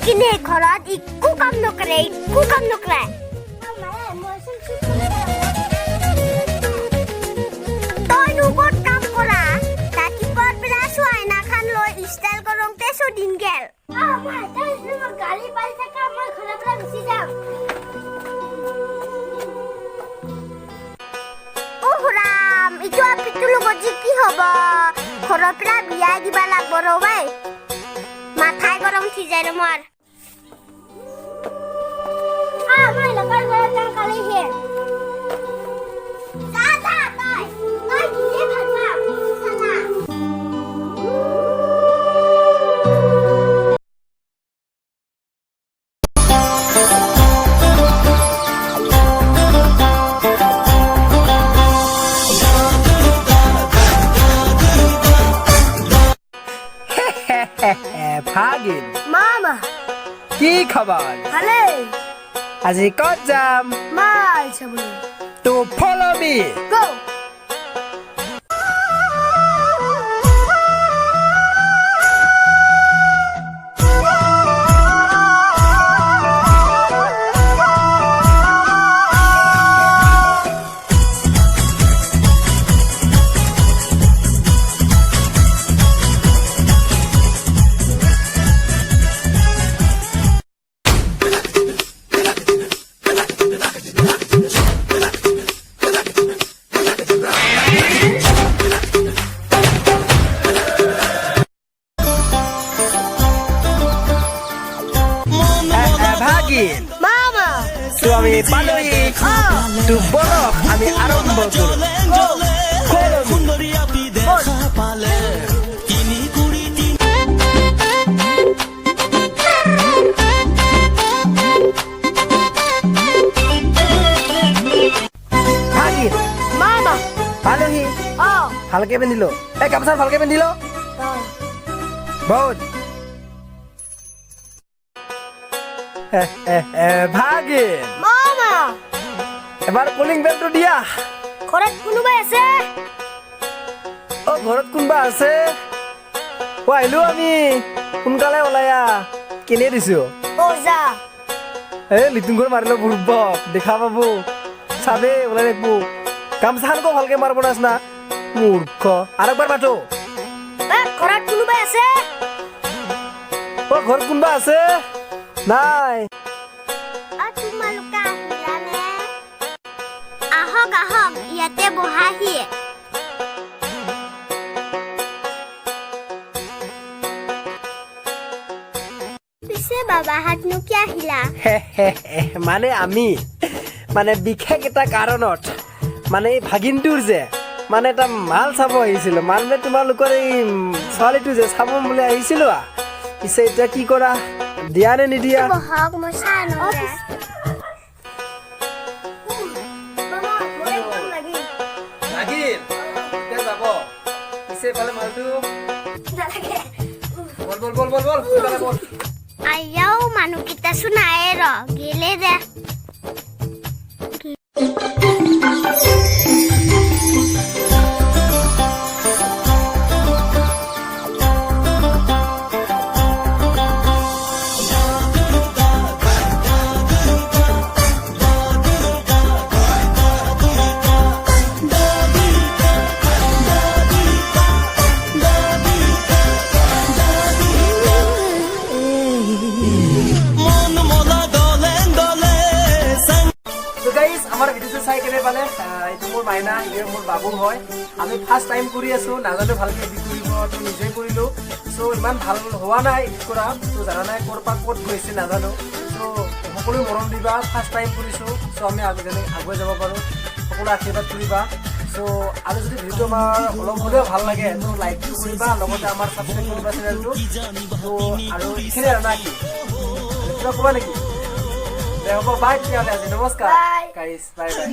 কিনে ঘৰত একো কাম নকৰে তইনো ক'ত কাম কৰা ৰাতিপুৱাৰ পৰা চোৱাইনা খান লৈ ষ্টাইল কৰোঁতে চদিন গেল গালি পাই থাকা মই ঘৰৰ পৰা গুচি যাম ৰাম ইটো আপিটোৰ লগত যে কি হ'ব ঘৰৰ পৰা বিয়াই দিবা লাগব ৰ'বাই মাথাই গৰম উঠি যায় মোৰ মই লগৰ ঘৰত যাম কালিহে যা তই নিজে ভাল পাম চালা ভাগিন মামা কি খবৰ ভালে আজি ক'ত যাম মাল চাবলৈ তো ফলো মি গো ভাগিন মামা তো আমি পালোহি তো বলো আমি আরম্ভ করব ভাগিন মামা পালোহি ভালকে পিন্ধিলো এই গামোচা ভালকে পিন্ধিলো বহুত ভাগিন মামা এবাৰ কলিং বেলটো দিয়া ঘৰত কোনোবাই আছে অ ঘৰত কোনবা আছে অ আহিলো আমি সোনকালে ওলায়া কেনে দিছো যা লিটুং ঘৰ মাৰিলো বুৰ্ব দেখা পাবো চাবে ওলাই দেখবো গামচাখনকো ভালকে মাৰিব নাচনা মূৰ্খ আৰু একবাৰ মাতো ঘৰত কোনোবাই আছে অ ঘৰত কোনবা আছে নাই তোমালোকে আহিলানে আহক আহক ইয়াতে বহাহি পিছে বাবাহাতনো কি আহিলা মানে আমি মানে বিশেষ এটা কাৰণত মানে এই ভাগিনটোৰ যে মানে এটা মাল চাব আহিছিলো মানে তোমালোকৰ এই ছোৱালীটো যে চাব বুলি আহিছিলো পিছে এতিয়া কি কৰা দিয়া নে নিদিয়া বহাক মই চাই লওঁ আয়াও মানুহকেইটা চোন নাই ৰ গেলে দে আমাৰ ভিডিঅ'টো চাই কেনে পালে এইটো মোৰ মাইনা এই মোৰ বাবু হয় আমি ফাৰ্ষ্ট টাইম কৰি আছো নাজানো ভালকে এডিট কৰিব তো নিজে কৰিলো সো ইমান ভাল হোৱা নাই এডিট কৰা তো জানা নাই ক'ত গৈছে নাজানো সো সকলো মৰম দিবা ফাৰ্ষ্ট টাইম কৰিছো সো আমি আগুৱাই যাব পাৰো সকলো আশীৰ্বাদ কৰিবা সো আৰু যদি ভিডিঅ'টো আমাৰ অলপ হ'লেও ভাল লাগে তো লাইক কৰিবা লগতে আমাৰ ছাবস্ক্ৰাইব কৰিবা চেনেলটো তো আৰু এইখিনি আৰু নাকি কিবা ক'বা নেকি হ'ব বাই তেতিয়াহ'লে আজি নমস্কাৰ গাইজ বাই বাই